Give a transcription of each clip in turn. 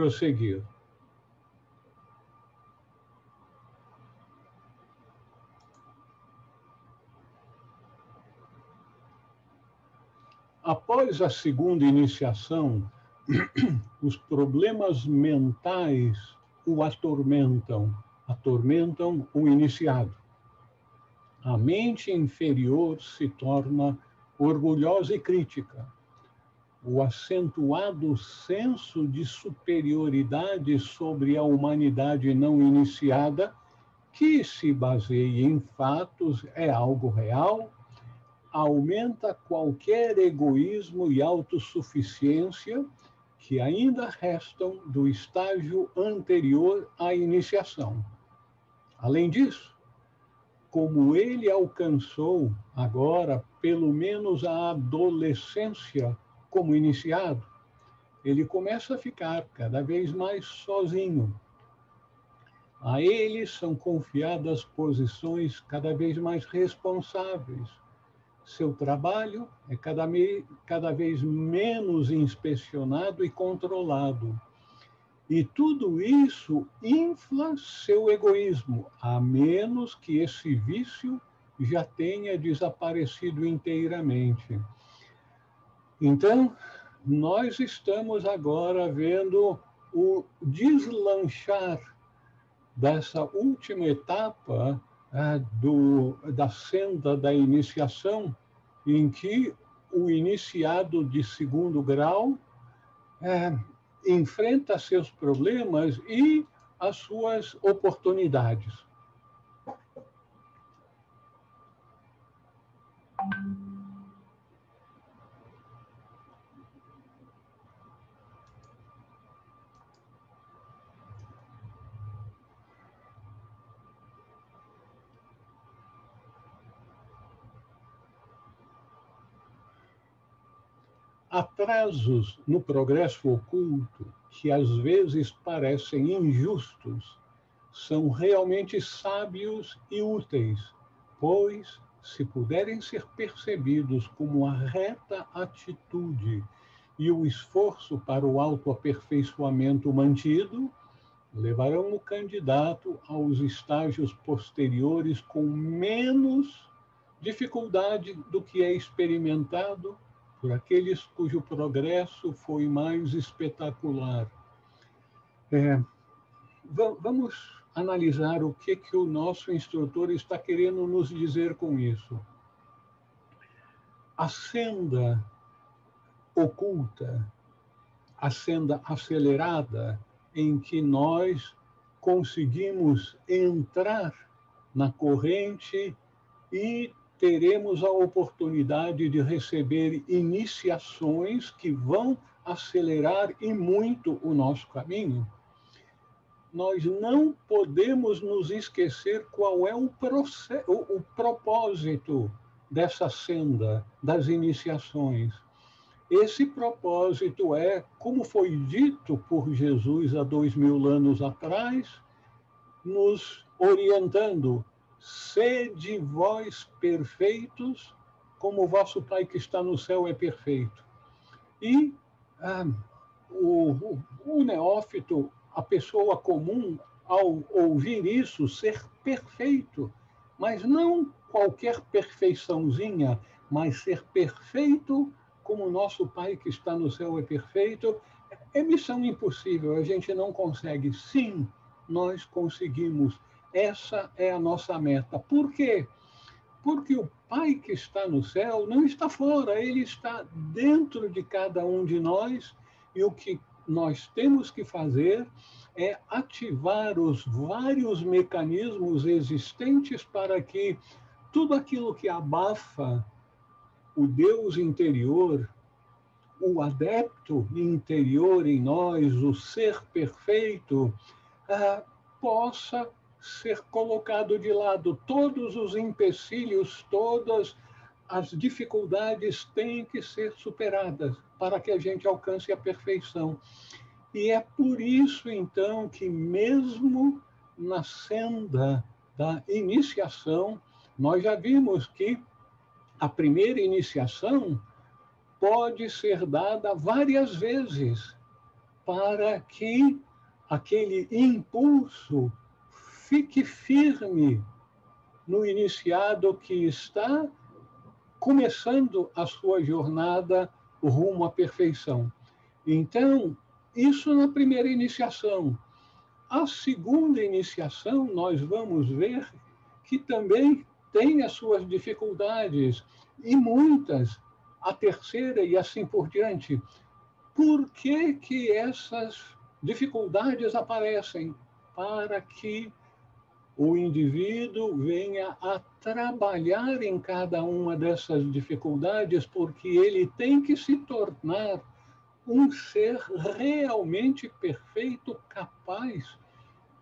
prosseguir. Após a segunda iniciação, os problemas mentais o atormentam o iniciado. A mente inferior se torna orgulhosa e crítica. O acentuado senso de superioridade sobre a humanidade não iniciada, que se baseia em fatos, é algo real, aumenta qualquer egoísmo e autossuficiência que ainda restam do estágio anterior à iniciação. Além disso, como ele alcançou agora pelo menos a adolescência como iniciado, ele começa a ficar cada vez mais sozinho. A ele são confiadas posições cada vez mais responsáveis. Seu trabalho é cada vez menos inspecionado e controlado. E tudo isso infla seu egoísmo, a menos que esse vício já tenha desaparecido inteiramente. Então, nós estamos agora vendo o deslanchar dessa última etapa da senda da iniciação, em que o iniciado de segundo grau enfrenta seus problemas e as suas oportunidades. Atrasos no progresso oculto, que às vezes parecem injustos, são realmente sábios e úteis, pois, se puderem ser percebidos como a reta atitude e o esforço para o autoaperfeiçoamento mantido, levarão o candidato aos estágios posteriores com menos dificuldade do que é experimentado por aqueles cujo progresso foi mais espetacular. Vamos analisar o que o nosso instrutor está querendo nos dizer com isso. A senda oculta, a senda acelerada, em que nós conseguimos entrar na corrente e teremos a oportunidade de receber iniciações que vão acelerar e muito o nosso caminho. Nós não podemos nos esquecer qual é o propósito dessa senda, das iniciações. Esse propósito é, como foi dito por Jesus há 2000 anos atrás, nos orientando: sede vós perfeitos, como o vosso Pai que está no céu é perfeito. E o neófito, a pessoa comum, ao ouvir isso, ser perfeito, mas não qualquer perfeiçãozinha, mas ser perfeito como o nosso Pai que está no céu é perfeito, é missão impossível, a gente não consegue. Sim, nós conseguimos. Essa é a nossa meta. Por quê? Porque o Pai que está no céu não está fora, ele está dentro de cada um de nós, e o que nós temos que fazer é ativar os vários mecanismos existentes para que tudo aquilo que abafa o Deus interior, o adepto interior em nós, o ser perfeito, possa ser colocado de lado. Todos os empecilhos, todas as dificuldades têm que ser superadas para que a gente alcance a perfeição. E é por isso, então, que mesmo na senda da iniciação, nós já vimos que a primeira iniciação pode ser dada várias vezes. para que aquele impulso fique firme no iniciado que está começando a sua jornada rumo à perfeição. Então, isso na primeira iniciação. A segunda iniciação, nós vamos ver que também tem as suas dificuldades, e muitas, a terceira e assim por diante. Por que que essas dificuldades aparecem? Para que o indivíduo venha a trabalhar em cada uma dessas dificuldades, porque ele tem que se tornar um ser realmente perfeito, capaz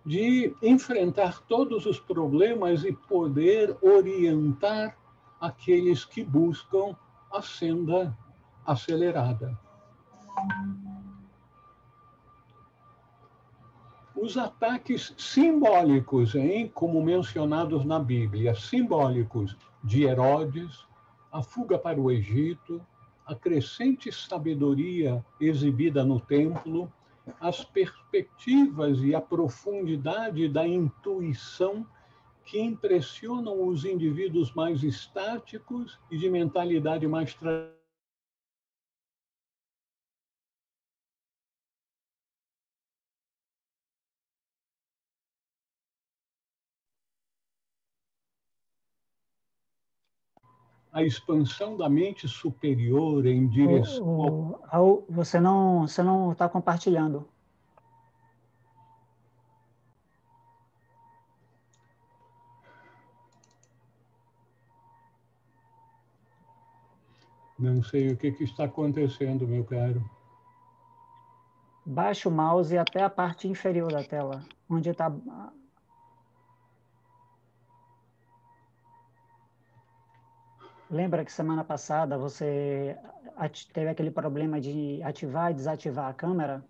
de enfrentar todos os problemas e poder orientar aqueles que buscam a senda acelerada. Os ataques simbólicos, como mencionados na Bíblia, simbólicos de Herodes, a fuga para o Egito, a crescente sabedoria exibida no templo, as perspectivas e a profundidade da intuição que impressionam os indivíduos mais estáticos e de mentalidade mais tradicional. A expansão da mente superior em direção ao... Você não está compartilhando. Não sei o que está acontecendo, meu caro. Baixe o mouse até a parte inferior da tela, onde está... Lembra que semana passada você teve aquele problema de ativar e desativar a câmera?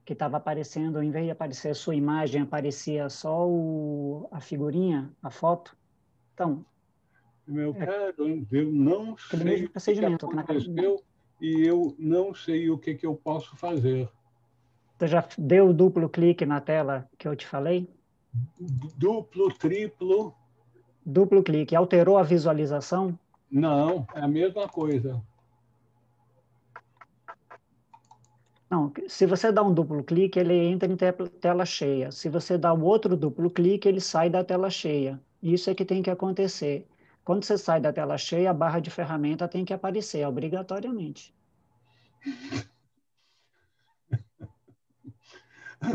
Que estava aparecendo, em vez de aparecer a sua imagem, aparecia só a figurinha, a foto. Então... Meu caro, eu não aquele sei mesmo o que procedimento. aconteceu e eu não sei o que eu posso fazer. Você já deu o duplo clique na tela que eu te falei? Duplo, triplo? Duplo clique. Alterou a visualização? Não, é a mesma coisa. Não, se você dá um duplo clique, ele entra em tela cheia. Se você dá o outro duplo clique, ele sai da tela cheia. Isso é que tem que acontecer. Quando você sai da tela cheia, a barra de ferramenta tem que aparecer, obrigatoriamente.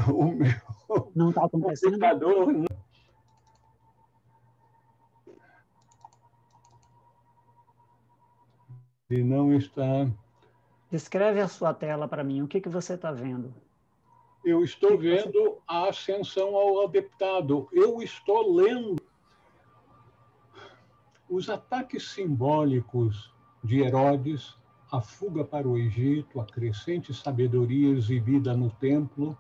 O meu não está acontecendo? computador não está... Descreve a sua tela para mim. O que você está vendo? Eu estou vendo a ascensão ao adeptado. Eu estou lendo os ataques simbólicos de Herodes, a fuga para o Egito, a crescente sabedoria exibida no templo,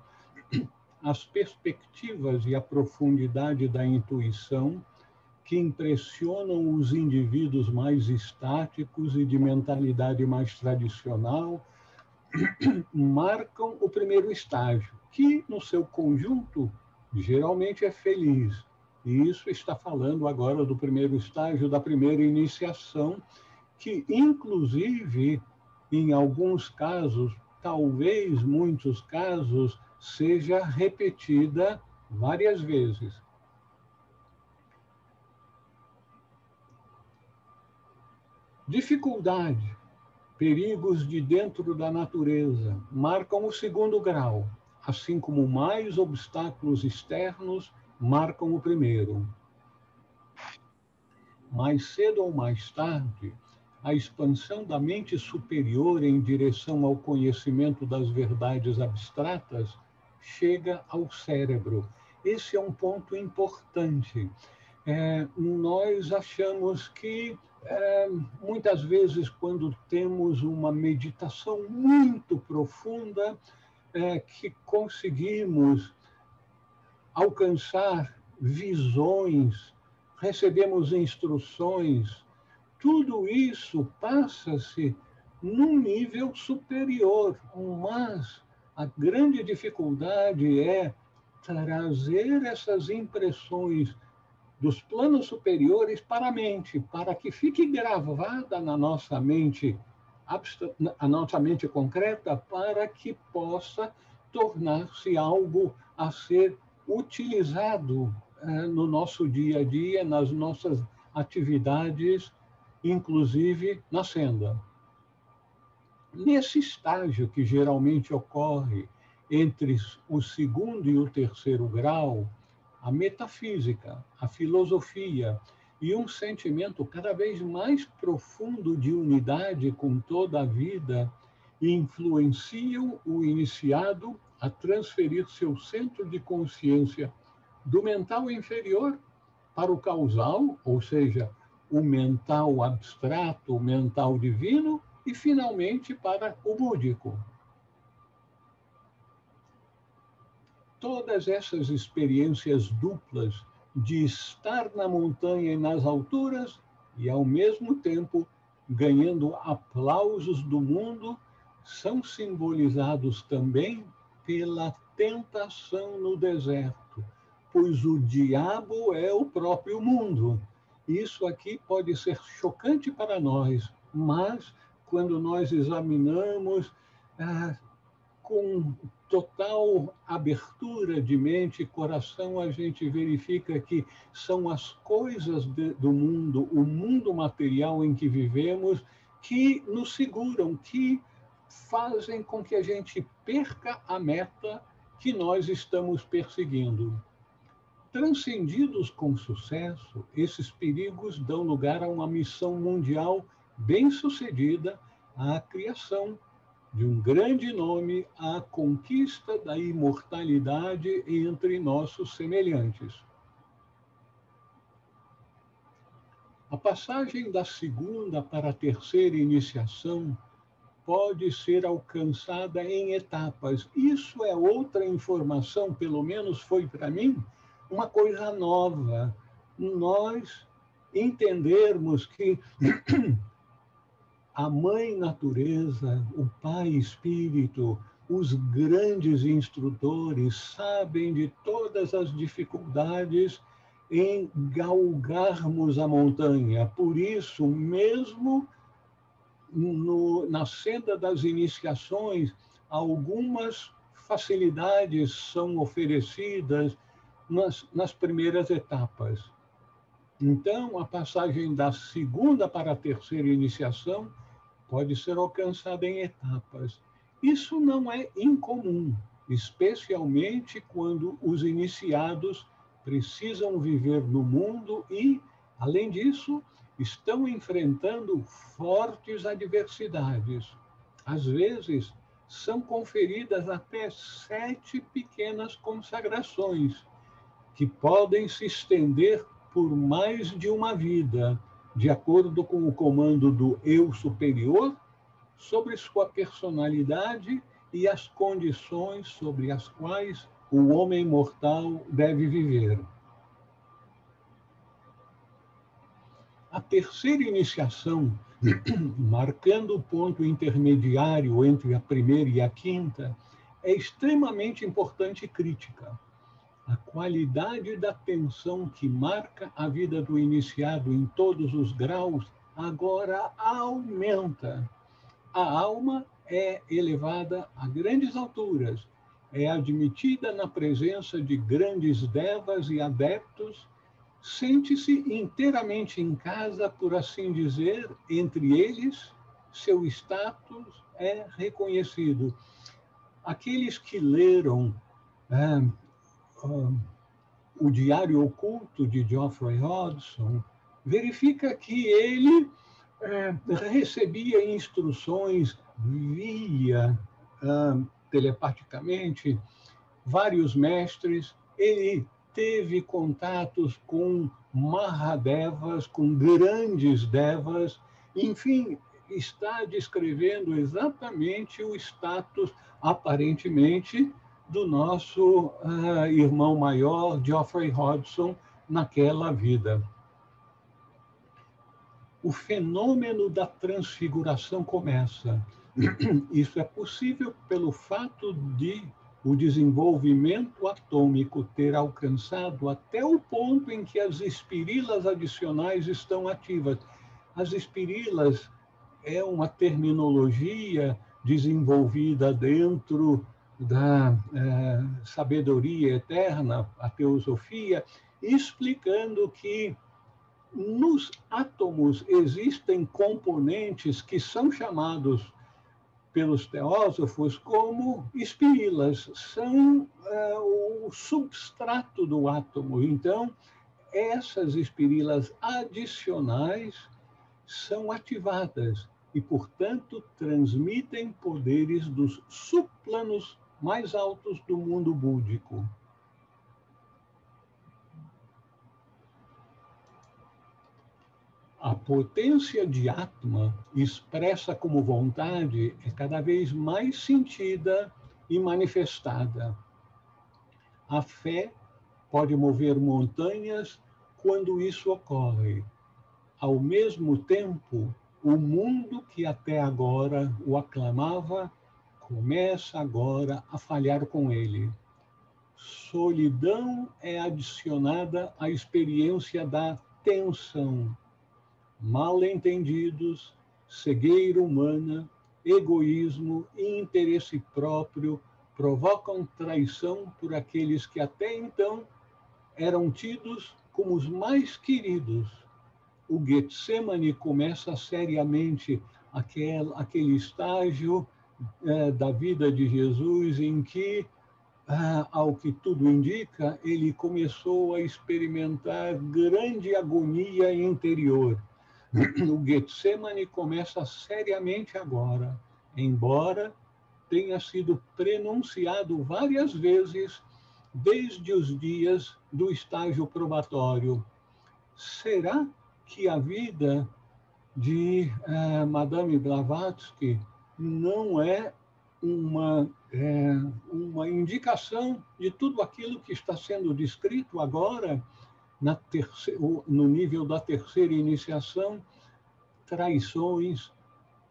as perspectivas e a profundidade da intuição que impressionam os indivíduos mais estáticos e de mentalidade mais tradicional, marcam o primeiro estágio, que, no seu conjunto, geralmente é feliz. E isso está falando agora do primeiro estágio, da primeira iniciação, que, inclusive, em alguns casos, talvez muitos casos, seja repetida várias vezes. Dificuldade, perigos de dentro da natureza marcam o segundo grau, assim como mais obstáculos externos marcam o primeiro. Mais cedo ou mais tarde, a expansão da mente superior em direção ao conhecimento das verdades abstratas chega ao cérebro. Esse é um ponto importante. Nós achamos que, muitas vezes, quando temos uma meditação muito profunda, que conseguimos alcançar visões, recebemos instruções, tudo isso passa-se num nível superior, mas A grande dificuldade é trazer essas impressões dos planos superiores para a mente, para que fique gravada na nossa mente, a nossa mente concreta, para que possa tornar-se algo a ser utilizado no nosso dia a dia, nas nossas atividades, inclusive na senda. Nesse estágio que geralmente ocorre entre o segundo e o terceiro grau, a metafísica, a filosofia e um sentimento cada vez mais profundo de unidade com toda a vida influenciam o iniciado a transferir seu centro de consciência do mental inferior para o causal, ou seja, o mental abstrato, o mental divino, e finalmente para o búdico. Todas essas experiências duplas de estar na montanha e nas alturas e, ao mesmo tempo, ganhando aplausos do mundo, são simbolizados também pela tentação no deserto, pois o diabo é o próprio mundo. Isso aqui pode ser chocante para nós, mas quando nós examinamos com total abertura de mente e coração, a gente verifica que são as coisas do mundo, o mundo material em que vivemos, que nos seguram, que fazem com que a gente perca a meta que nós estamos perseguindo. Transcendidos com sucesso, esses perigos dão lugar a uma missão mundial bem-sucedida, à criação de um grande nome, à conquista da imortalidade entre nossos semelhantes. A passagem da segunda para a terceira iniciação pode ser alcançada em etapas. Isso é outra informação, pelo menos foi para mim, uma coisa nova. Nós entendermos que a mãe natureza, o pai espírito, os grandes instrutores sabem de todas as dificuldades em galgarmos a montanha. Por isso, mesmo na senda das iniciações, algumas facilidades são oferecidas nas primeiras etapas. Então, a passagem da segunda para a terceira iniciação pode ser alcançada em etapas. Isso não é incomum, especialmente quando os iniciados precisam viver no mundo e, além disso, estão enfrentando fortes adversidades. Às vezes, são conferidas até 7 pequenas consagrações, que podem se estender por mais de uma vida, de acordo com o comando do eu superior, sobre sua personalidade e as condições sobre as quais o homem mortal deve viver. A terceira iniciação, marcando o ponto intermediário entre a primeira e a quinta, é extremamente importante e crítica. A qualidade da tensão que marca a vida do iniciado em todos os graus agora aumenta. A alma é elevada a grandes alturas, é admitida na presença de grandes devas e adeptos, sente-se inteiramente em casa, por assim dizer, entre eles, seu status é reconhecido. Aqueles que leram o Diário Oculto de Geoffrey Hodgson, verifica que ele recebia instruções via telepaticamente vários mestres, ele teve contatos com Mahadevas, com grandes devas, enfim, está descrevendo exatamente o status, aparentemente, do nosso irmão maior, Geoffrey Hodgson, naquela vida. O fenômeno da transfiguração começa. Isso é possível pelo fato de o desenvolvimento atômico ter alcançado até o ponto em que as espirilas adicionais estão ativas. As espirilas é uma terminologia desenvolvida dentro da sabedoria eterna, a teosofia, explicando que nos átomos existem componentes que são chamados pelos teósofos como espirilas, são o substrato do átomo. Então, essas espirilas adicionais são ativadas e, portanto, transmitem poderes dos subplanos mais altos do mundo búdico. A potência de Atma, expressa como vontade, é cada vez mais sentida e manifestada. A fé pode mover montanhas quando isso ocorre. Ao mesmo tempo, o mundo que até agora o aclamava começa agora a falhar com ele. Solidão é adicionada à experiência da tensão. Mal-entendidos, cegueira humana, egoísmo e interesse próprio provocam traição por aqueles que até então eram tidos como os mais queridos. O Getsemane começa seriamente aquele estágio da vida de Jesus em que, ao que tudo indica, ele começou a experimentar grande agonia interior. O Getsemane começa seriamente agora, embora tenha sido prenunciado várias vezes desde os dias do estágio probatório. Será que a vida de Madame Blavatsky não é uma indicação de tudo aquilo que está sendo descrito agora no nível da terceira iniciação? Traições,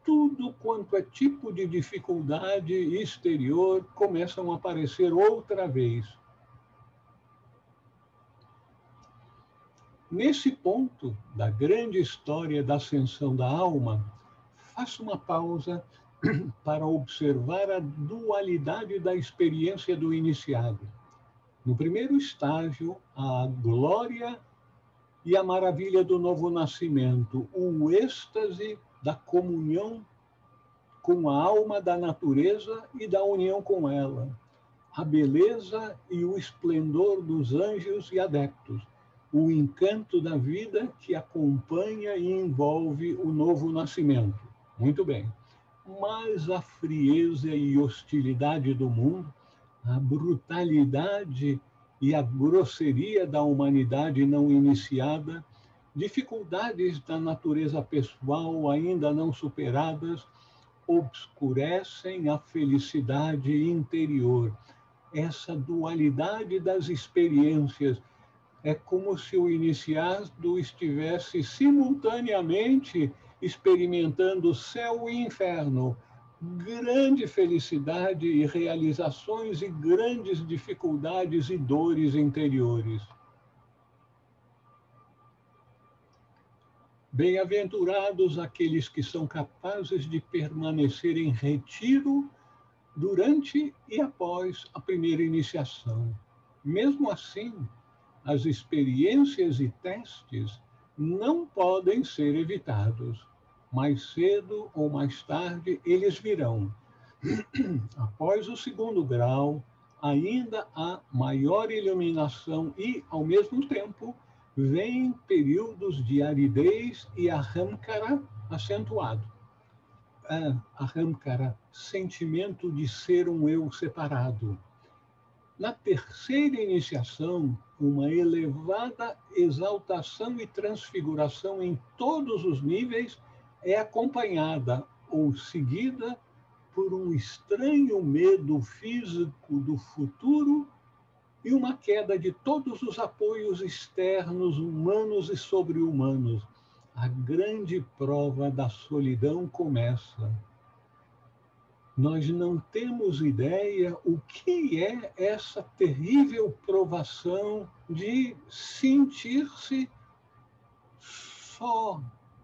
tudo quanto é tipo de dificuldade exterior começam a aparecer outra vez. Nesse ponto da grande história da ascensão da alma, faço uma pausa para observar a dualidade da experiência do iniciado. No primeiro estágio, a glória e a maravilha do novo nascimento, o êxtase da comunhão com a alma da natureza e da união com ela, a beleza e o esplendor dos anjos e adeptos, o encanto da vida que acompanha e envolve o novo nascimento. Muito bem. Mas a frieza e hostilidade do mundo, a brutalidade e a grosseria da humanidade não iniciada, dificuldades da natureza pessoal ainda não superadas, obscurecem a felicidade interior. Essa dualidade das experiências é como se o iniciado estivesse simultaneamente experimentando céu e inferno, grande felicidade e realizações e grandes dificuldades e dores interiores. Bem-aventurados aqueles que são capazes de permanecer em retiro durante e após a primeira iniciação. Mesmo assim, as experiências e testes não podem ser evitados. Mais cedo ou mais tarde, eles virão. Após o segundo grau, ainda há maior iluminação e, ao mesmo tempo, vêm períodos de aridez e ahamkara acentuado. Ahamkara, sentimento de ser um eu separado. Na terceira iniciação, uma elevada exaltação e transfiguração em todos os níveis é acompanhada ou seguida por um estranho medo físico do futuro e uma queda de todos os apoios externos, humanos e sobre-humanos. A grande prova da solidão começa. Nós não temos ideia o que é essa terrível provação de sentir-se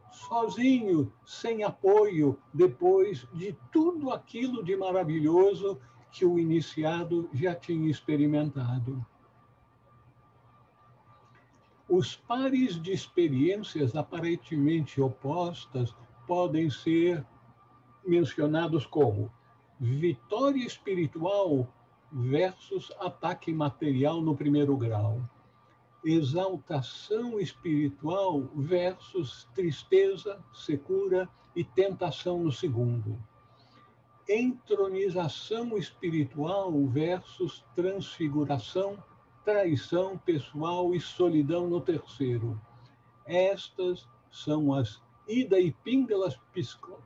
sozinho, sem apoio, depois de tudo aquilo de maravilhoso que o iniciado já tinha experimentado. Os pares de experiências aparentemente opostas podem ser mencionados como vitória espiritual versus ataque material no primeiro grau, exaltação espiritual versus tristeza, secura e tentação no segundo, entronização espiritual versus transfiguração, traição pessoal e solidão no terceiro. Estas são as ida e píngalas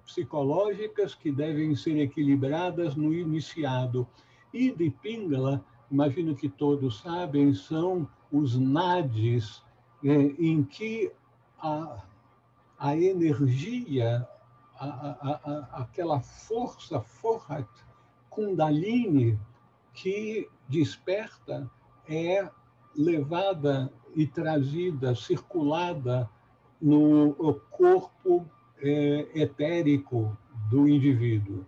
psicológicas que devem ser equilibradas no iniciado. Ida e píngala, imagino que todos sabem, são os nadis em que a energia, aquela força Forhat, Kundalini, que desperta, é levada e trazida, circulada no corpo etérico do indivíduo.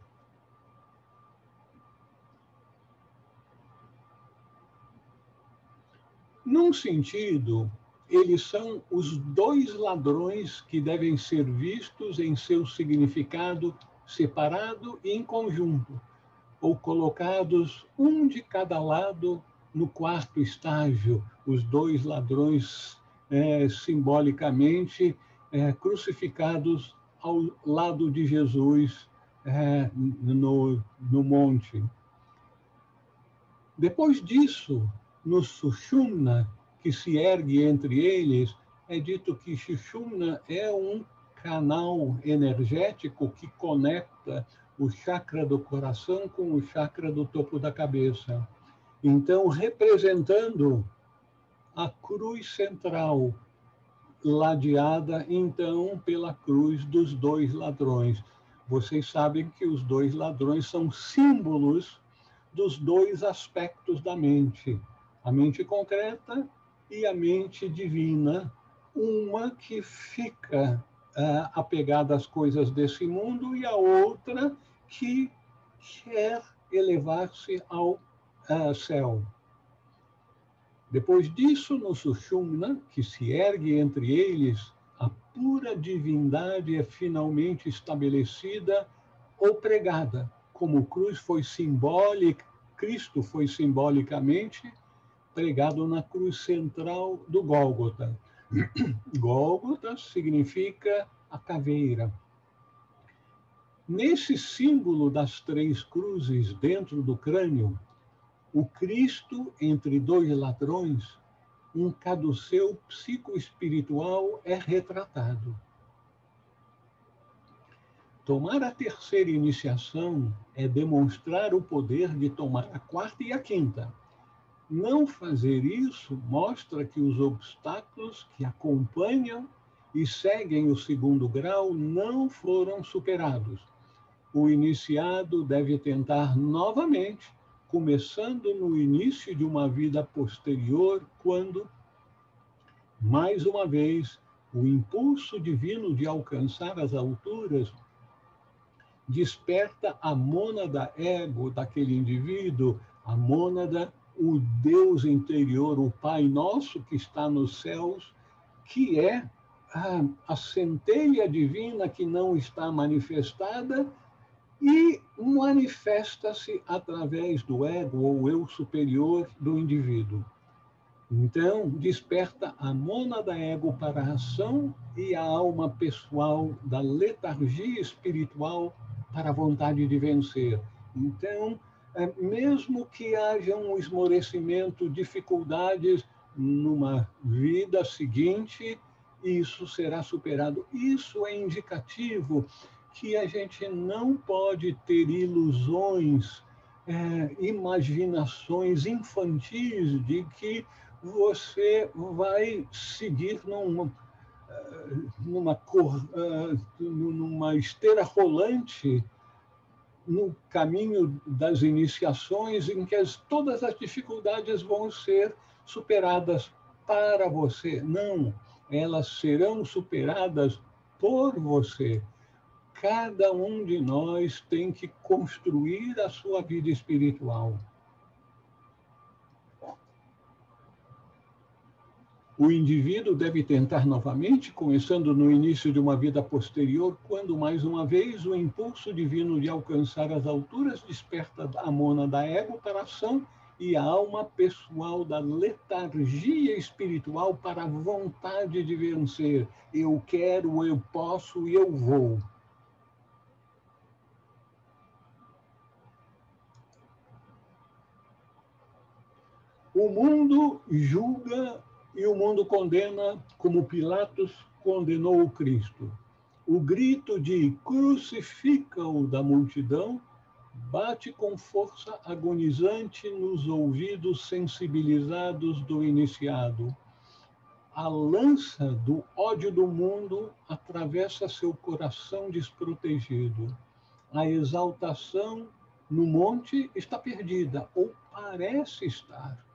Num sentido, eles são os dois ladrões que devem ser vistos em seu significado separado e em conjunto, ou colocados um de cada lado no quarto estágio, os dois ladrões simbolicamente crucificados ao lado de Jesus no monte. Depois disso, no Sushumna, que se ergue entre eles, é dito que Sushumna é um canal energético que conecta o chakra do coração com o chakra do topo da cabeça. Então, representando a cruz central, ladeada, então, pela cruz dos dois ladrões. Vocês sabem que os dois ladrões são símbolos dos dois aspectos da mente, a mente concreta e a mente divina, uma que fica apegada às coisas desse mundo e a outra que quer elevar-se ao céu. Depois disso, no Sushumna, que se ergue entre eles, a pura divindade é finalmente estabelecida ou pregada, como cruz foi simbólica, Cristo foi simbolicamente pregado na cruz central do Gólgota. Gólgota significa a caveira. Nesse símbolo das três cruzes dentro do crânio, o Cristo entre dois ladrões, um caduceu psicoespiritual é retratado. Tomar a terceira iniciação é demonstrar o poder de tomar a quarta e a quinta. Não fazer isso mostra que os obstáculos que acompanham e seguem o segundo grau não foram superados. O iniciado deve tentar novamente, começando no início de uma vida posterior, quando, mais uma vez, o impulso divino de alcançar as alturas desperta a mônada ego daquele indivíduo, a mônada, o Deus interior, o Pai Nosso que está nos céus, que é a centelha divina que não está manifestada e manifesta-se através do ego ou eu superior do indivíduo. Então, desperta a mônada ego para a ação e a alma pessoal da letargia espiritual para a vontade de vencer. Então, mesmo que haja um esmorecimento, dificuldades numa vida seguinte, isso será superado. Isso é indicativo que a gente não pode ter ilusões, imaginações infantis de que você vai seguir numa esteira rolante no caminho das iniciações em que todas as dificuldades vão ser superadas para você. Não, elas serão superadas por você. Cada um de nós tem que construir a sua vida espiritual. O indivíduo deve tentar novamente, começando no início de uma vida posterior, quando, mais uma vez, o impulso divino de alcançar as alturas desperta a mônada ego para a ação e a alma pessoal da letargia espiritual para a vontade de vencer. Eu quero, eu posso e eu vou. O mundo julga e o mundo condena, como Pilatos condenou o Cristo. O grito de crucifica-o da multidão bate com força agonizante nos ouvidos sensibilizados do iniciado. A lança do ódio do mundo atravessa seu coração desprotegido. A exaltação no monte está perdida, ou parece estar.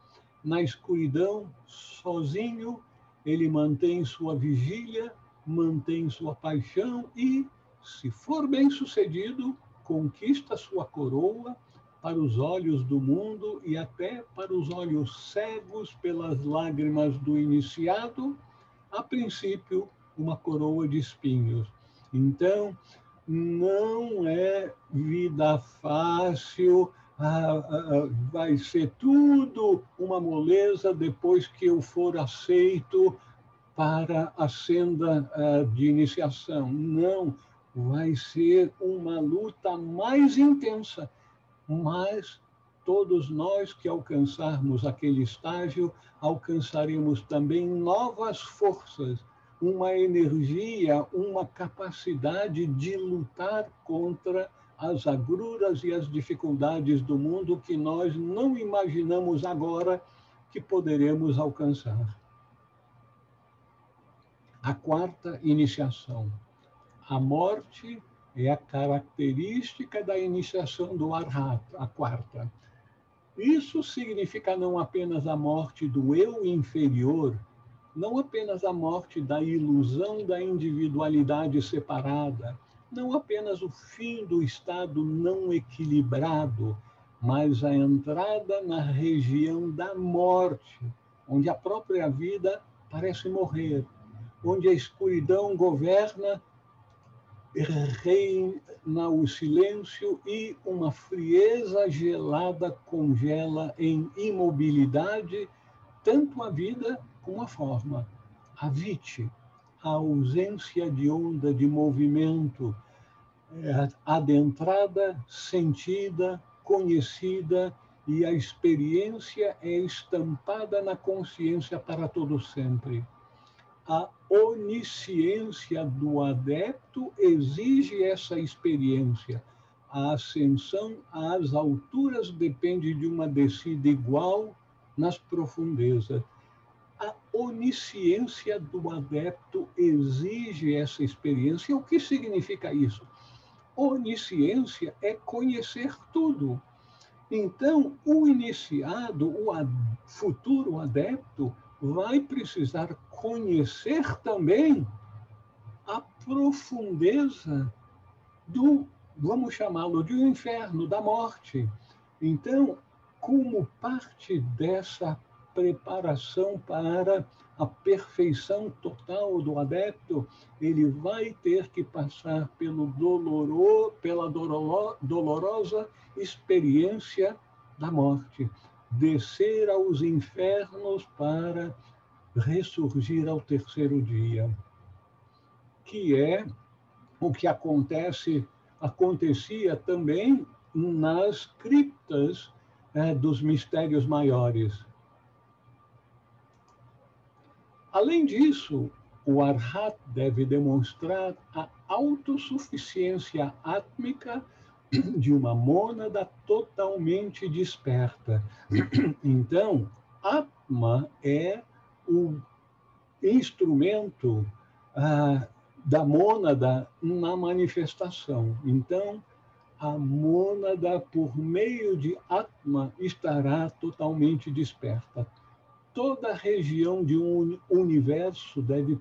Na escuridão, sozinho, ele mantém sua vigília, mantém sua paixão e, se for bem-sucedido, conquista sua coroa para os olhos do mundo e até para os olhos cegos pelas lágrimas do iniciado, a princípio, uma coroa de espinhos. Então, não é vida fácil, vai ser tudo uma moleza depois que eu for aceito para a senda de iniciação. Não, vai ser uma luta mais intensa, mas todos nós que alcançarmos aquele estágio, alcançaremos também novas forças, uma energia, uma capacidade de lutar contra as agruras e as dificuldades do mundo que nós não imaginamos agora que poderemos alcançar. A quarta iniciação. A morte é a característica da iniciação do Arhat, a quarta. Isso significa não apenas a morte do eu inferior, não apenas a morte da ilusão da individualidade separada, não apenas o fim do estado não equilibrado, mas a entrada na região da morte, onde a própria vida parece morrer, onde a escuridão governa, reina o silêncio e uma frieza gelada congela em imobilidade tanto a vida como a forma. A vite, a ausência de onda de movimento, adentrada, sentida, conhecida, e a experiência é estampada na consciência para todo sempre. A onisciência do adepto exige essa experiência. A ascensão às alturas depende de uma descida igual nas profundezas. A onisciência do adepto exige essa experiência. O que significa isso? Onisciência é conhecer tudo. Então, o iniciado, o futuro adepto, vai precisar conhecer também a profundeza do, vamos chamá-lo de um inferno, da morte. Então, como parte dessa preparação para a perfeição total do adepto, ele vai ter que passar pela dolorosa experiência da morte, descer aos infernos para ressurgir ao terceiro dia, que é o que acontecia também nas criptas dos mistérios maiores. Além disso, o Arhat deve demonstrar a autossuficiência átmica de uma mônada totalmente desperta. Então, Atma é o instrumento da mônada na manifestação. Então, a mônada, por meio de Atma, estará totalmente desperta. Toda região de um universo deve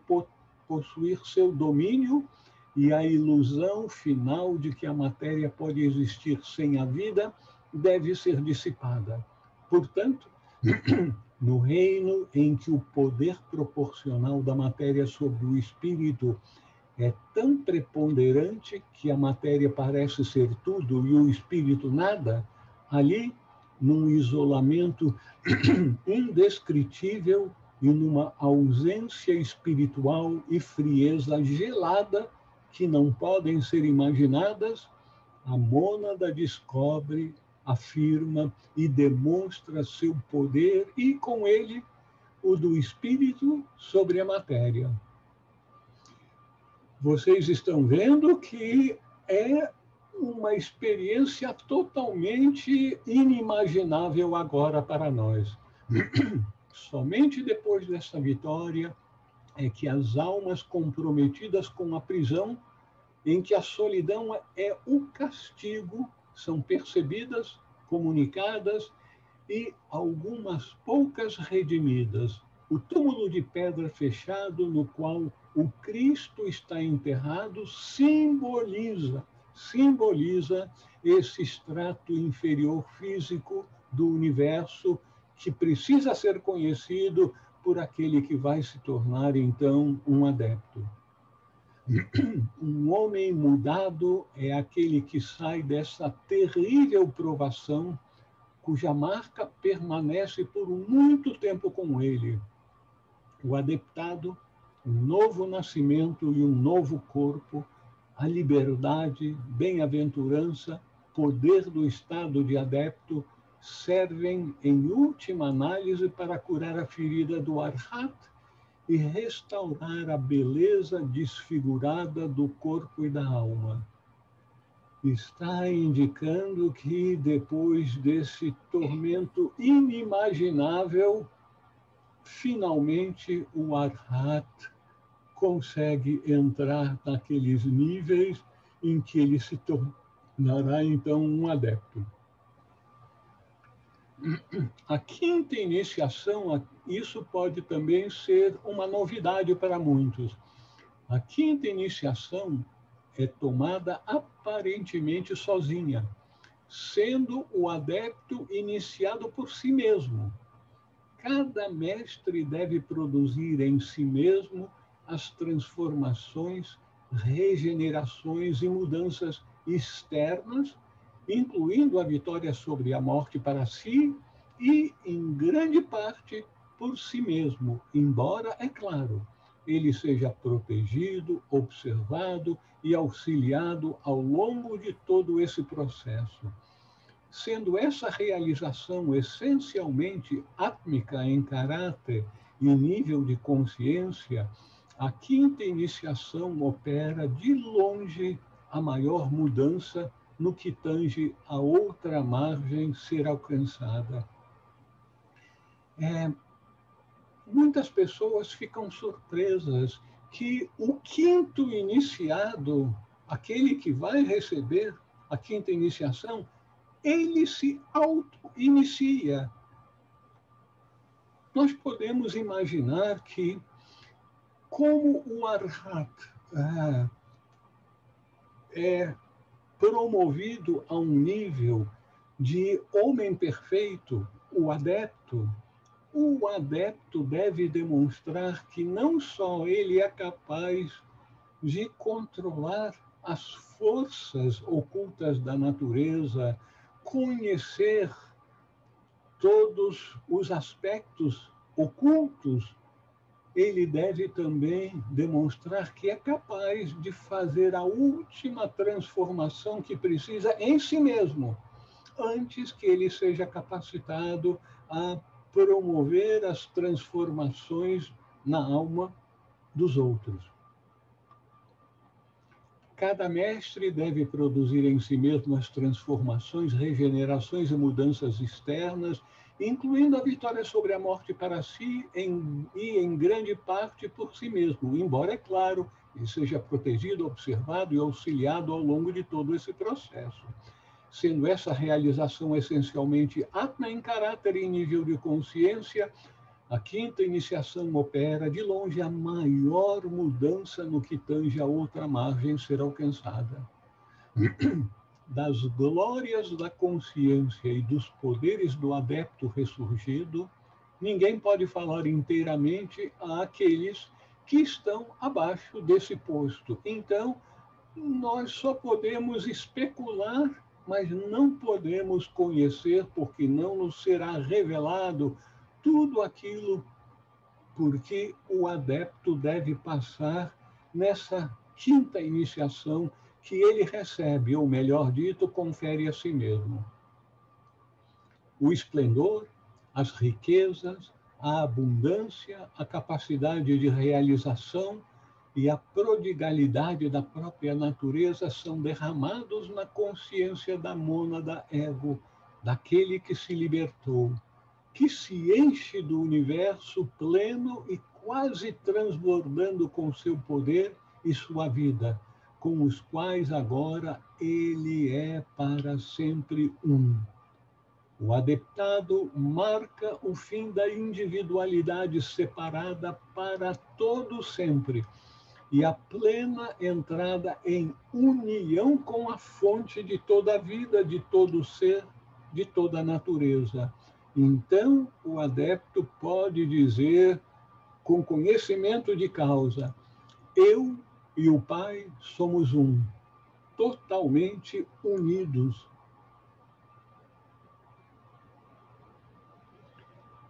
possuir seu domínio, e a ilusão final de que a matéria pode existir sem a vida deve ser dissipada. Portanto, no reino em que o poder proporcional da matéria sobre o espírito é tão preponderante que a matéria parece ser tudo e o espírito nada, ali, num isolamento indescritível e numa ausência espiritual e frieza gelada que não podem ser imaginadas, a mônada descobre, afirma e demonstra seu poder e, com ele, o do espírito sobre a matéria. Vocês estão vendo que é uma experiência totalmente inimaginável agora para nós. Somente depois dessa vitória é que as almas comprometidas com a prisão, em que a solidão é o castigo, são percebidas, comunicadas e algumas poucas redimidas. O túmulo de pedra fechado no qual o Cristo está enterrado simboliza esse extrato inferior físico do universo que precisa ser conhecido por aquele que vai se tornar, então, um adepto. Um homem mudado é aquele que sai dessa terrível provação, cuja marca permanece por muito tempo com ele. O adeptado, um novo nascimento e um novo corpo, a liberdade, bem-aventurança, poder do estado de adepto, servem, em última análise, para curar a ferida do Arhat e restaurar a beleza desfigurada do corpo e da alma. Está indicando que, depois desse tormento inimaginável, finalmente o Arhat consegue entrar naqueles níveis em que ele se tornará, então, um adepto. A quinta iniciação, isso pode também ser uma novidade para muitos. A quinta iniciação é tomada aparentemente sozinha, sendo o adepto iniciado por si mesmo. Cada mestre deve produzir em si mesmo as transformações, regenerações e mudanças externas, incluindo a vitória sobre a morte para si e, em grande parte, por si mesmo, embora, é claro, ele seja protegido, observado e auxiliado ao longo de todo esse processo. Sendo essa realização essencialmente átmica em caráter e nível de consciência, a quinta iniciação opera de longe a maior mudança no que tange a outra margem ser alcançada. Muitas pessoas ficam surpresas que o quinto iniciado, aquele que vai receber a quinta iniciação, ele se auto-inicia. Nós podemos imaginar que, como o Arhat é promovido a um nível de homem perfeito, o adepto deve demonstrar que não só ele é capaz de controlar as forças ocultas da natureza, conhecer todos os aspectos ocultos, ele deve também demonstrar que é capaz de fazer a última transformação que precisa em si mesmo, antes que ele seja capacitado a promover as transformações na alma dos outros. Cada mestre deve produzir em si mesmo as transformações, regenerações e mudanças externas, incluindo a vitória sobre a morte para si e, em grande parte, por si mesmo, embora, é claro, ele seja protegido, observado e auxiliado ao longo de todo esse processo. sendo essa realização essencialmente atma em caráter e nível de consciência, a quinta iniciação opera de longe a maior mudança no que tange a outra margem ser alcançada. Das glórias da consciência e dos poderes do adepto ressurgido, ninguém pode falar inteiramente àqueles que estão abaixo desse posto. Então, nós só podemos especular, mas não podemos conhecer, porque não nos será revelado tudo aquilo porque o adepto deve passar nessa quinta iniciação que ele recebe, ou melhor dito, confere a si mesmo. O esplendor, as riquezas, a abundância, a capacidade de realização e a prodigalidade da própria natureza são derramados na consciência da mônada ego, daquele que se libertou, que se enche do universo pleno e quase transbordando com seu poder e sua vida, com os quais agora ele é para sempre um. O adeptado marca o fim da individualidade separada para todo sempre e a plena entrada em união com a fonte de toda a vida, de todo ser, de toda a natureza. Então, o adepto pode dizer, com conhecimento de causa, eu e o Pai somos um, totalmente unidos.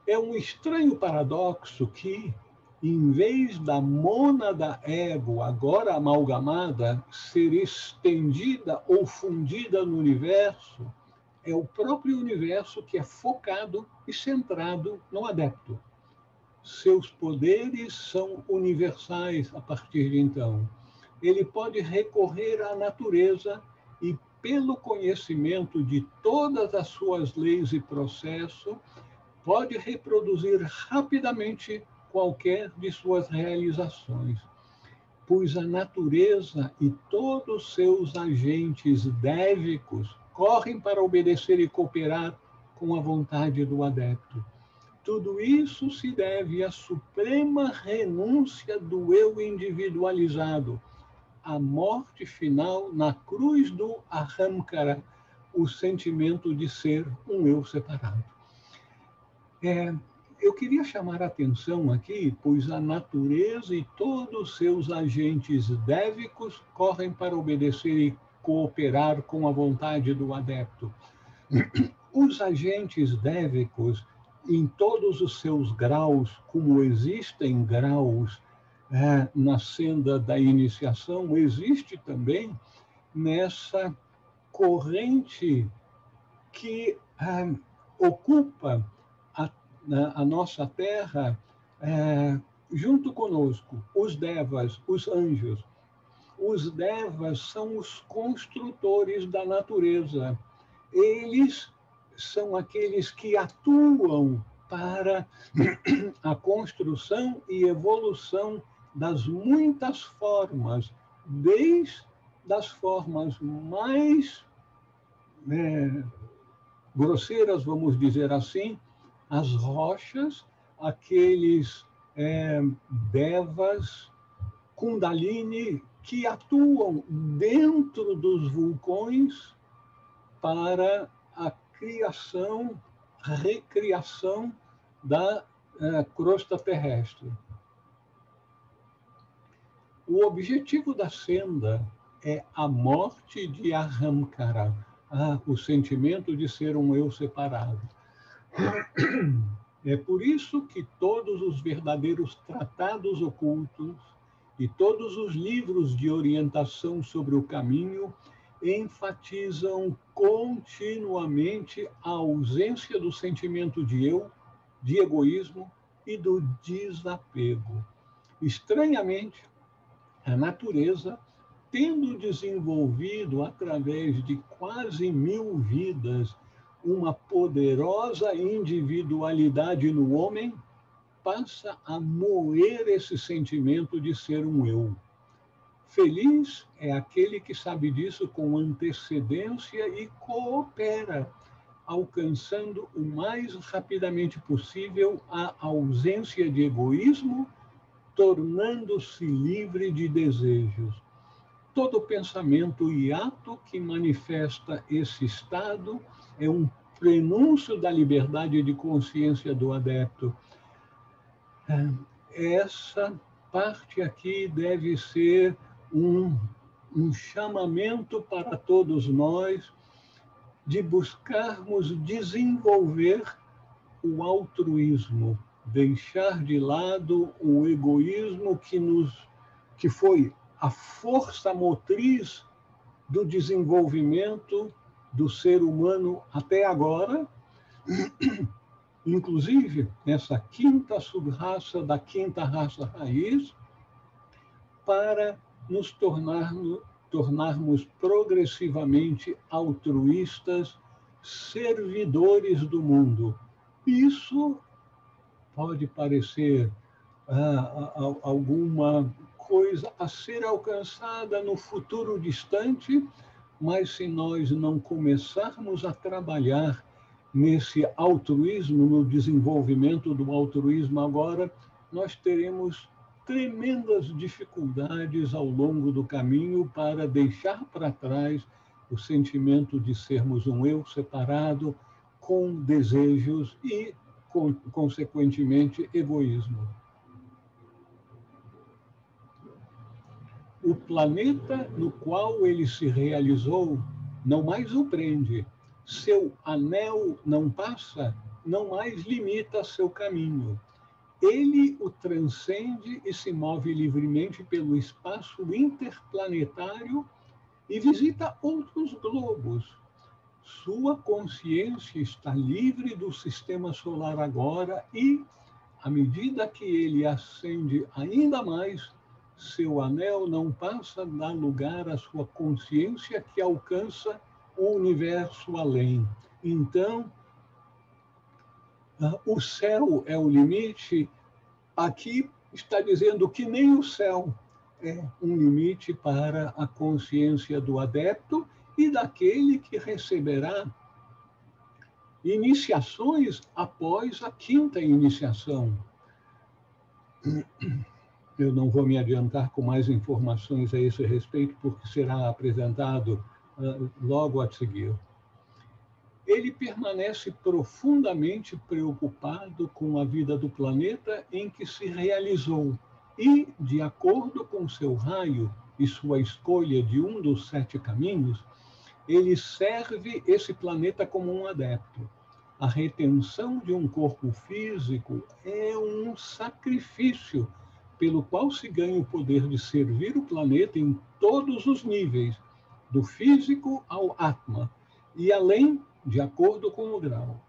É um estranho paradoxo que, em vez da mônada ego, agora amalgamada, ser estendida ou fundida no universo, é o próprio universo que é focado e centrado no adepto. Seus poderes são universais a partir de então. Ele pode recorrer à natureza e, pelo conhecimento de todas as suas leis e processos, pode reproduzir rapidamente qualquer de suas realizações, pois a natureza e todos os seus agentes dévicos correm para obedecer e cooperar com a vontade do adepto. Tudo isso se deve à suprema renúncia do eu individualizado, à morte final na cruz do Ahamkara, o sentimento de ser um eu separado. Eu queria chamar a atenção aqui, pois a natureza e todos os seus agentes dévicos correm para obedecer e cooperar com a vontade do adepto. Os agentes dévicos, em todos os seus graus, como existem graus na senda da iniciação, existe também nessa corrente que ocupa a nossa terra junto conosco, os devas, os anjos. Os devas são os construtores da natureza. Eles são aqueles que atuam para a construção e evolução das muitas formas, desde as formas mais grosseiras, vamos dizer assim, as rochas, aqueles devas, kundalini, que atuam dentro dos vulcões para a criação, recriação da crosta terrestre. O objetivo da senda é a morte de Ahamkara, o sentimento de ser um eu separado. É por isso que todos os verdadeiros tratados ocultos e todos os livros de orientação sobre o caminho enfatizam continuamente a ausência do sentimento de eu, de egoísmo e do desapego. Estranhamente, a natureza, tendo desenvolvido através de quase 1000 vidas uma poderosa individualidade no homem, passa a moer esse sentimento de ser um eu. Feliz é aquele que sabe disso com antecedência e coopera, alcançando o mais rapidamente possível a ausência de egoísmo, tornando-se livre de desejos. Todo pensamento e ato que manifesta esse estado é um prenúncio da liberdade de consciência do adepto. Essa parte aqui deve ser um chamamento para todos nós de buscarmos desenvolver o altruísmo, deixar de lado o egoísmo que foi a força motriz do desenvolvimento do ser humano até agora, inclusive nessa quinta subraça da quinta raça raiz, para nos tornarmos progressivamente altruístas, servidores do mundo. Isso pode parecer alguma coisa a ser alcançada no futuro distante, mas se nós não começarmos a trabalhar nesse altruísmo, no desenvolvimento do altruísmo agora, nós teremos tremendas dificuldades ao longo do caminho para deixar para trás o sentimento de sermos um eu separado, com desejos e, consequentemente, egoísmo. O planeta no qual ele se realizou não mais o prende. Seu anel não passa, não mais limita seu caminho. Ele o transcende e se move livremente pelo espaço interplanetário e visita outros globos. Sua consciência está livre do sistema solar agora e, à medida que ele ascende ainda mais, seu anel não passa a dar lugar à sua consciência que alcança o universo além. Então, o céu é o limite. Aqui está dizendo que nem o céu é um limite para a consciência do adepto e daquele que receberá iniciações após a quinta iniciação. Eu não vou me adiantar com mais informações a esse respeito, porque será apresentado logo a seguir. Ele permanece profundamente preocupado com a vida do planeta em que se realizou e, de acordo com seu raio e sua escolha de um dos 7 caminhos, ele serve esse planeta como um adepto. A retenção de um corpo físico é um sacrifício pelo qual se ganha o poder de servir o planeta em todos os níveis, do físico ao Atma, e além, de acordo com o grau.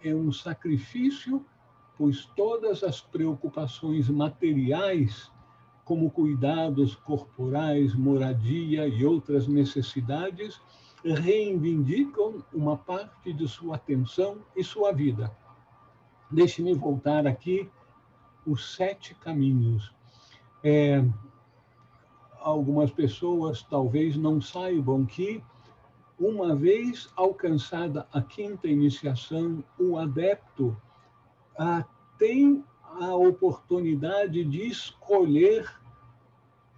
É um sacrifício, pois todas as preocupações materiais, como cuidados corporais, moradia e outras necessidades, reivindicam uma parte de sua atenção e sua vida. Deixe-me voltar aqui os 7 caminhos. Algumas pessoas talvez não saibam que, uma vez alcançada a quinta iniciação, o adepto tem a oportunidade de escolher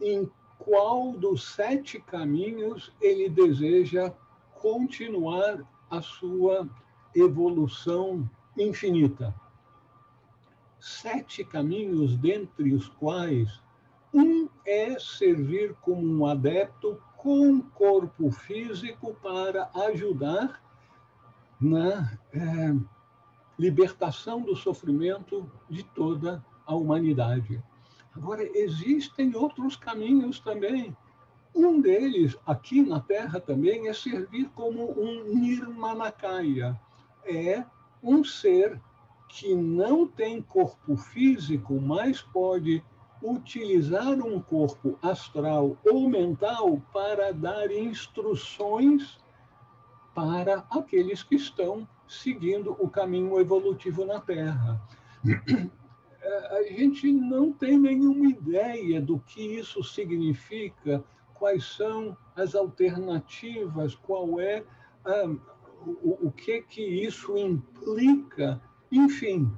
em qual dos 7 caminhos ele deseja continuar a sua evolução infinita. 7 caminhos, dentre os quais um é servir como um adepto com corpo físico para ajudar na libertação do sofrimento de toda a humanidade. Agora, existem outros caminhos também. Um deles, aqui na Terra também, é servir como um Nirmanakaya. É um ser que não tem corpo físico, mas pode utilizar um corpo astral ou mental para dar instruções para aqueles que estão seguindo o caminho evolutivo na Terra. A gente não tem nenhuma ideia do que isso significa quais são as alternativas, qual é o que isso implica. Enfim,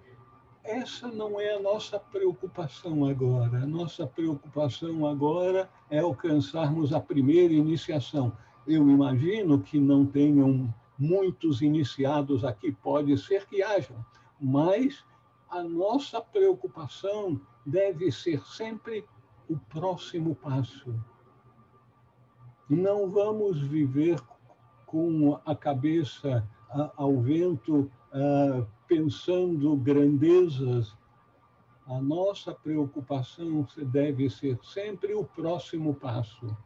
essa não é a nossa preocupação agora. A nossa preocupação agora é alcançarmos a primeira iniciação. Eu imagino que não tenham muitos iniciados aqui, pode ser que hajam, mas a nossa preocupação deve ser sempre o próximo passo. Não vamos viver com a cabeça ao vento, pensando grandezas. A nossa preocupação deve ser sempre o próximo passo.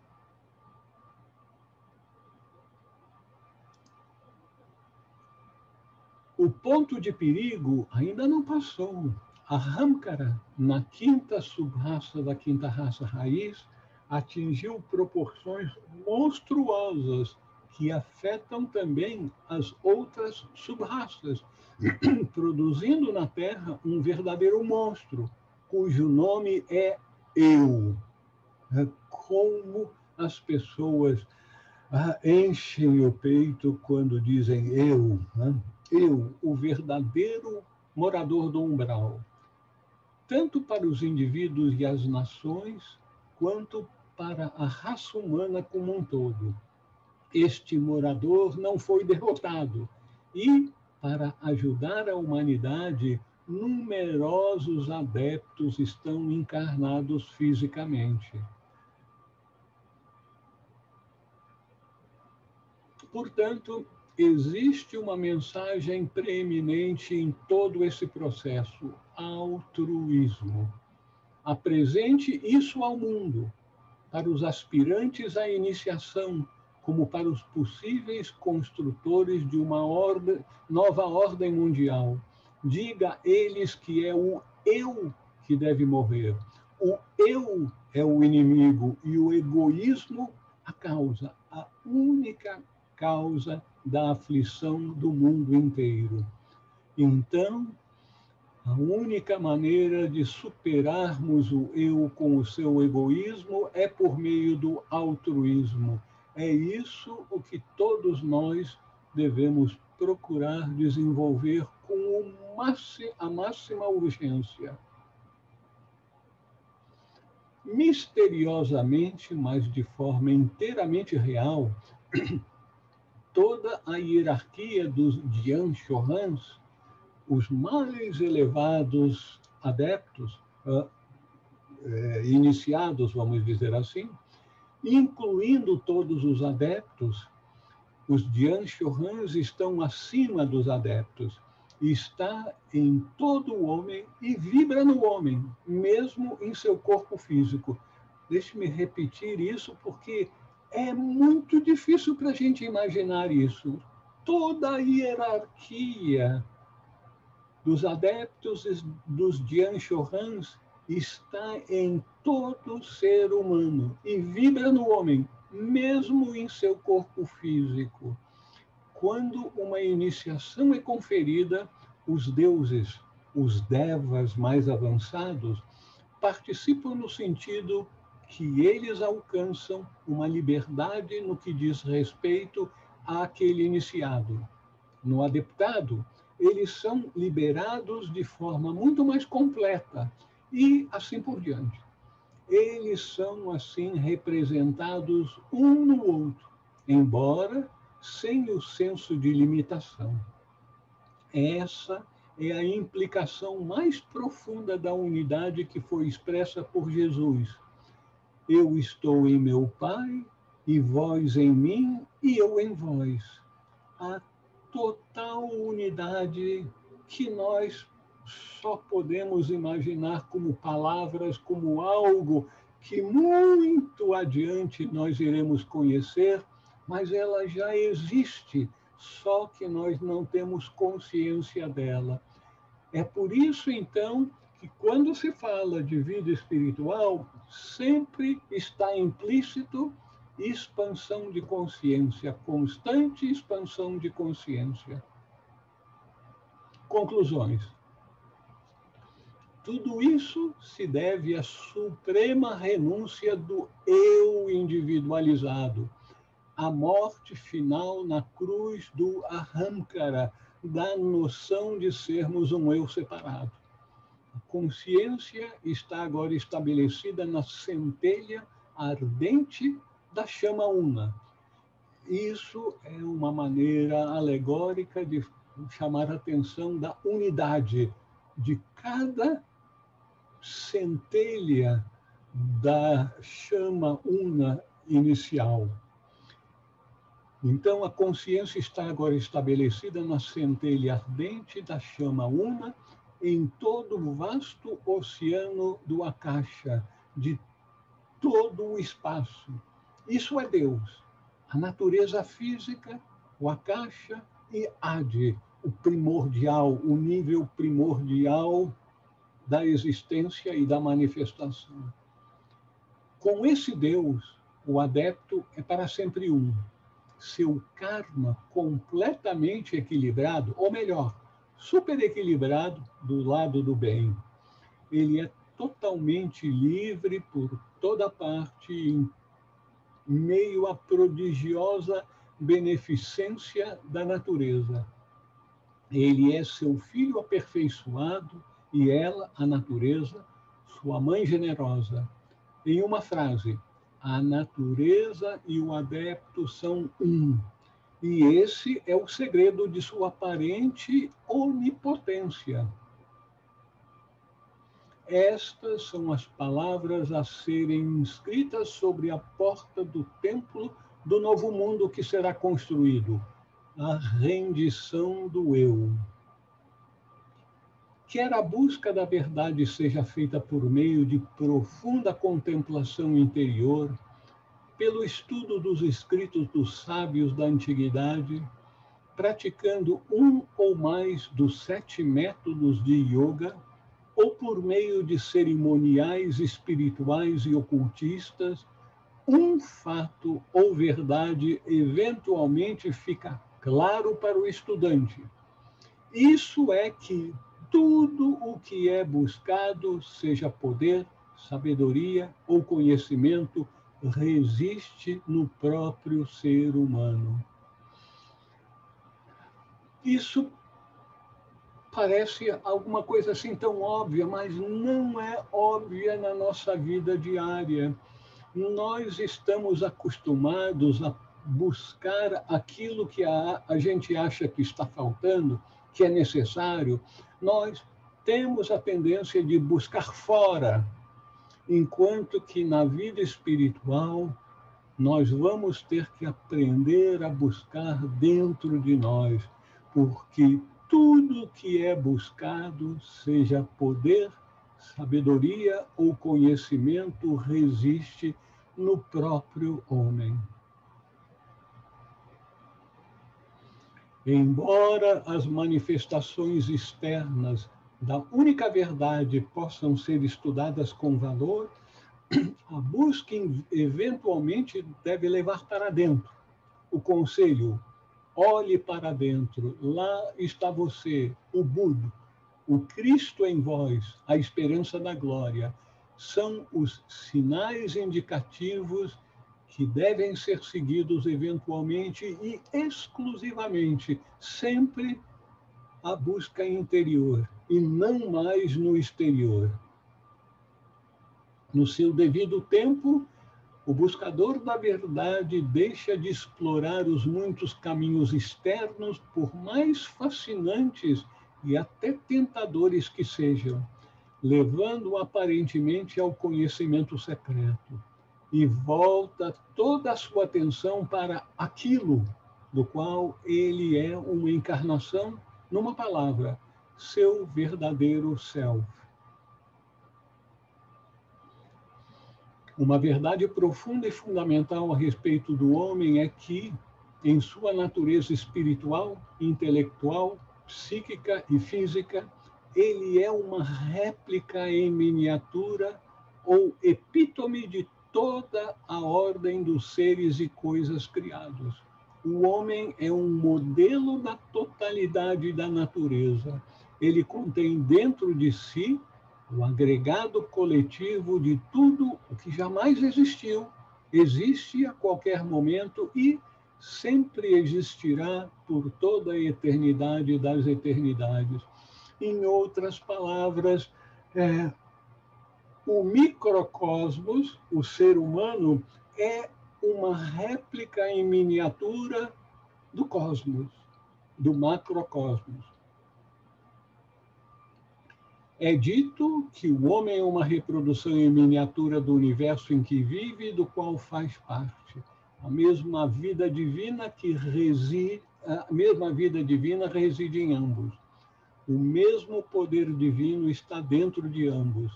O ponto de perigo ainda não passou. A Ahamkara, na quinta sub-raça da quinta raça raiz, atingiu proporções monstruosas que afetam também as outras sub-raças, produzindo na Terra um verdadeiro monstro, cujo nome é Eu. Como as pessoas enchem o peito quando dizem eu, né? Eu, o verdadeiro morador do umbral, tanto para os indivíduos e as nações, quanto para a raça humana como um todo. Este morador não foi derrotado e, para ajudar a humanidade, numerosos adeptos estão encarnados fisicamente. Portanto, existe uma mensagem preeminente em todo esse processo: altruísmo. Apresente isso ao mundo, para os aspirantes à iniciação, como para os possíveis construtores de uma nova ordem mundial. Diga a eles que é o eu que deve morrer. O eu é o inimigo e o egoísmo a causa, a única causa da aflição do mundo inteiro. Então, a única maneira de superarmos o eu com o seu egoísmo é por meio do altruísmo. É isso o que todos nós devemos procurar desenvolver com a máxima urgência. Misteriosamente, mas de forma inteiramente real, toda a hierarquia dos Dhyan Chohans, os mais elevados adeptos, iniciados, vamos dizer assim, incluindo todos os adeptos, os Dhyan Chohans estão acima dos adeptos, está em todo o homem e vibra no homem, mesmo em seu corpo físico. Deixe-me repetir isso, porque é muito difícil para a gente imaginar isso. Toda a hierarquia dos adeptos dos Dhyan Chohans está em todo ser humano e vibra no homem, mesmo em seu corpo físico. Quando uma iniciação é conferida, os deuses, os devas mais avançados, participam no sentido que eles alcançam uma liberdade no que diz respeito àquele iniciado. No adeptado, eles são liberados de forma muito mais completa e assim por diante. Eles são, assim, representados um no outro, embora sem o senso de limitação. Essa é a implicação mais profunda da unidade que foi expressa por Jesus. Eu estou em meu Pai, e vós em mim, e eu em vós. A total unidade que nós só podemos imaginar como palavras, como algo que muito adiante nós iremos conhecer, mas ela já existe, só que nós não temos consciência dela. É por isso, então, que quando se fala de vida espiritual, sempre está implícito expansão de consciência, constante expansão de consciência. Conclusões. Tudo isso se deve à suprema renúncia do eu individualizado, a morte final na cruz do Ahamkara, da noção de sermos um eu separado. A consciência está agora estabelecida na centelha ardente da chama una. Isso é uma maneira alegórica de chamar a atenção da unidade de cada centelha da chama una inicial. Então, a consciência está agora estabelecida na centelha ardente da chama una em todo o vasto oceano do Akasha, de todo o espaço. Isso é Deus, a natureza física, o Akasha e Adi, o primordial, o nível primordial da existência e da manifestação. Com esse Deus, o adepto é para sempre um. Seu karma completamente equilibrado, ou melhor, super equilibrado do lado do bem. Ele é totalmente livre por toda parte, em meio à prodigiosa beneficência da natureza. Ele é seu filho aperfeiçoado e ela, a natureza, sua mãe generosa. Em uma frase, a natureza e o adepto são um. E esse é o segredo de sua aparente onipotência. Estas são as palavras a serem inscritas sobre a porta do templo do novo mundo que será construído, a rendição do eu. Quer a busca da verdade seja feita por meio de profunda contemplação interior, pelo estudo dos escritos dos sábios da antiguidade, praticando um ou mais dos 7 métodos de yoga, ou por meio de cerimoniais espirituais e ocultistas, um fato ou verdade eventualmente fica claro para o estudante. Isso é que tudo o que é buscado, seja poder, sabedoria ou conhecimento, resiste no próprio ser humano. Isso parece alguma coisa assim tão óbvia, mas não é óbvia na nossa vida diária. Nós estamos acostumados a buscar aquilo que a gente acha que está faltando, que é necessário. Nós temos a tendência de buscar fora, enquanto que na vida espiritual nós vamos ter que aprender a buscar dentro de nós, porque tudo que é buscado, seja poder, sabedoria ou conhecimento, resiste no próprio homem. Embora as manifestações externas da única verdade possam ser estudadas com valor, a busca eventualmente deve levar para dentro. O conselho: olhe para dentro, lá está você, o Buda, o Cristo em vós, a esperança da glória. São os sinais indicativos que devem ser seguidos eventualmente e exclusivamente, sempre a busca interior e não mais no exterior. No seu devido tempo, o buscador da verdade deixa de explorar os muitos caminhos externos, por mais fascinantes e até tentadores que sejam, levando-o aparentemente ao conhecimento secreto, e volta toda a sua atenção para aquilo do qual ele é uma encarnação, numa palavra, seu verdadeiro self. Uma verdade profunda e fundamental a respeito do homem é que, em sua natureza espiritual, intelectual, psíquica e física, ele é uma réplica em miniatura ou epítome de toda a ordem dos seres e coisas criados. O homem é um modelo da totalidade da natureza. Ele contém dentro de si o agregado coletivo de tudo o que jamais existiu, existe a qualquer momento e sempre existirá por toda a eternidade das eternidades. Em outras palavras, o microcosmos, o ser humano, é uma réplica em miniatura do cosmos, do macrocosmos. É dito que o homem é uma reprodução em miniatura do universo em que vive e do qual faz parte. A mesma vida divina reside em ambos. O mesmo poder divino está dentro de ambos.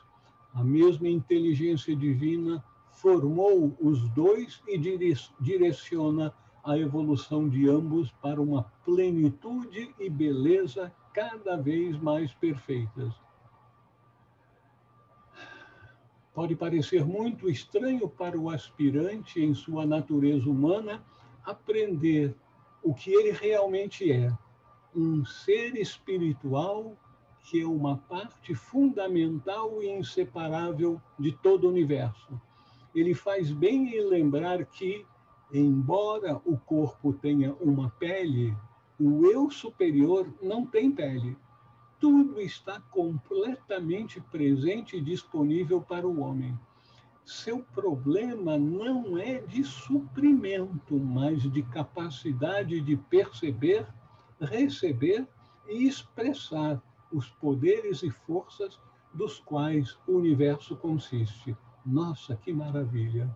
A mesma inteligência divina formou os dois e direciona a evolução de ambos para uma plenitude e beleza cada vez mais perfeitas. Pode parecer muito estranho para o aspirante, em sua natureza humana, aprender o que ele realmente é, um ser espiritual que é uma parte fundamental e inseparável de todo o universo. Ele faz bem em lembrar que, embora o corpo tenha uma pele, o eu superior não tem pele. Tudo está completamente presente e disponível para o homem. Seu problema não é de suprimento, mas de capacidade de perceber, receber e expressar os poderes e forças dos quais o universo consiste. Nossa, que maravilha!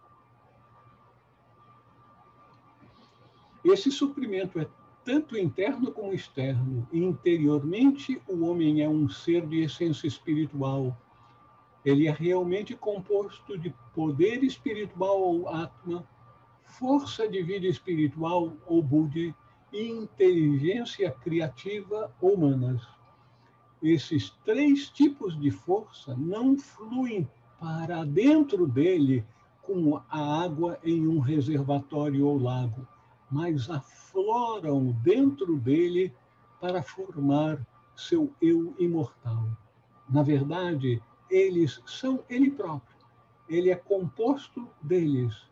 Esse suprimento é tanto interno como externo. E interiormente, o homem é um ser de essência espiritual. Ele é realmente composto de poder espiritual ou Atma, força de vida espiritual ou Buddhi e inteligência criativa ou Manas. Esses três tipos de força não fluem para dentro dele como a água em um reservatório ou lago, mas afloram dentro dele para formar seu eu imortal. Na verdade, eles são ele próprio. Ele é composto deles.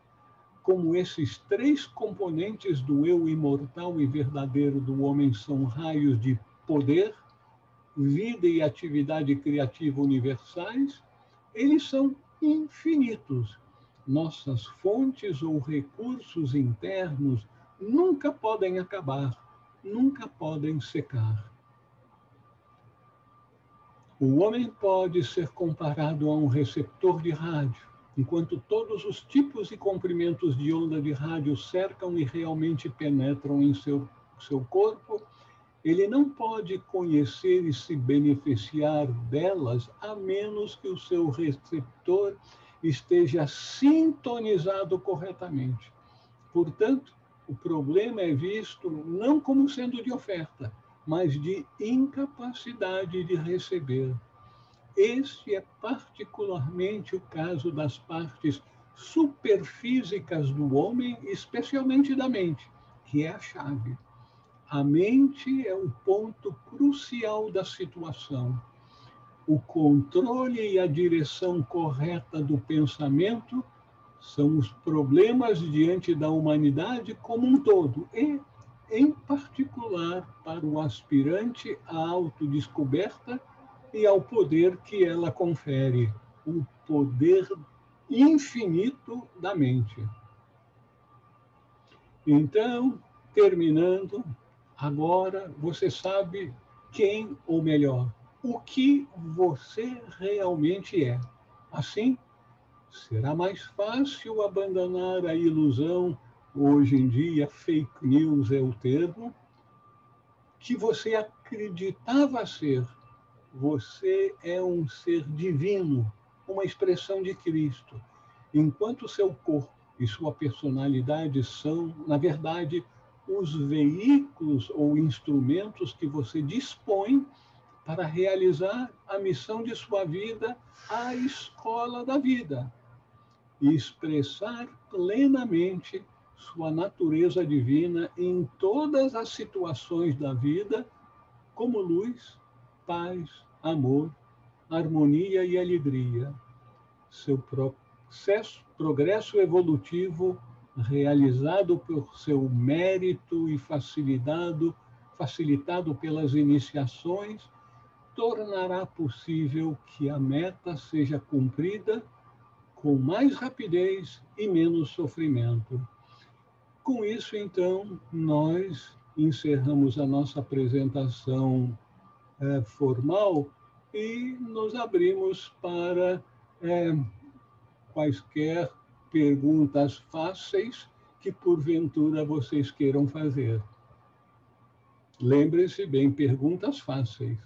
Como esses três componentes do eu imortal e verdadeiro do homem são raios de poder, vida e atividade criativa universais, eles são infinitos. Nossas fontes ou recursos internos nunca podem acabar, nunca podem secar. O homem pode ser comparado a um receptor de rádio, enquanto todos os tipos e comprimentos de onda de rádio cercam e realmente penetram em seu corpo. Ele não pode conhecer e se beneficiar delas a menos que o seu receptor esteja sintonizado corretamente. Portanto, o problema é visto não como sendo de oferta, mas de incapacidade de receber. Este é particularmente o caso das partes superfísicas do homem, especialmente da mente, que é a chave. A mente é o ponto crucial da situação. O controle e a direção correta do pensamento são os problemas diante da humanidade como um todo e, em particular, para o aspirante à autodescoberta e ao poder que ela confere, o poder infinito da mente. Então, terminando, agora você sabe quem, ou melhor, o que você realmente é. Assim, será mais fácil abandonar a ilusão, hoje em dia fake news é o termo, que você acreditava ser. Você é um ser divino, uma expressão de Cristo. Enquanto seu corpo e sua personalidade são, na verdade, os veículos ou instrumentos que você dispõe para realizar a missão de sua vida, a escola da vida, e expressar plenamente sua natureza divina em todas as situações da vida, como luz, paz, amor harmonia e alegria. Seu progresso evolutivo, realizado por seu mérito e facilitado pelas iniciações, tornará possível que a meta seja cumprida com mais rapidez e menos sofrimento. Com isso, então, nós encerramos a nossa apresentação formal e nos abrimos para quaisquer perguntas fáceis que, porventura, vocês queiram fazer. Lembre-se bem, perguntas fáceis.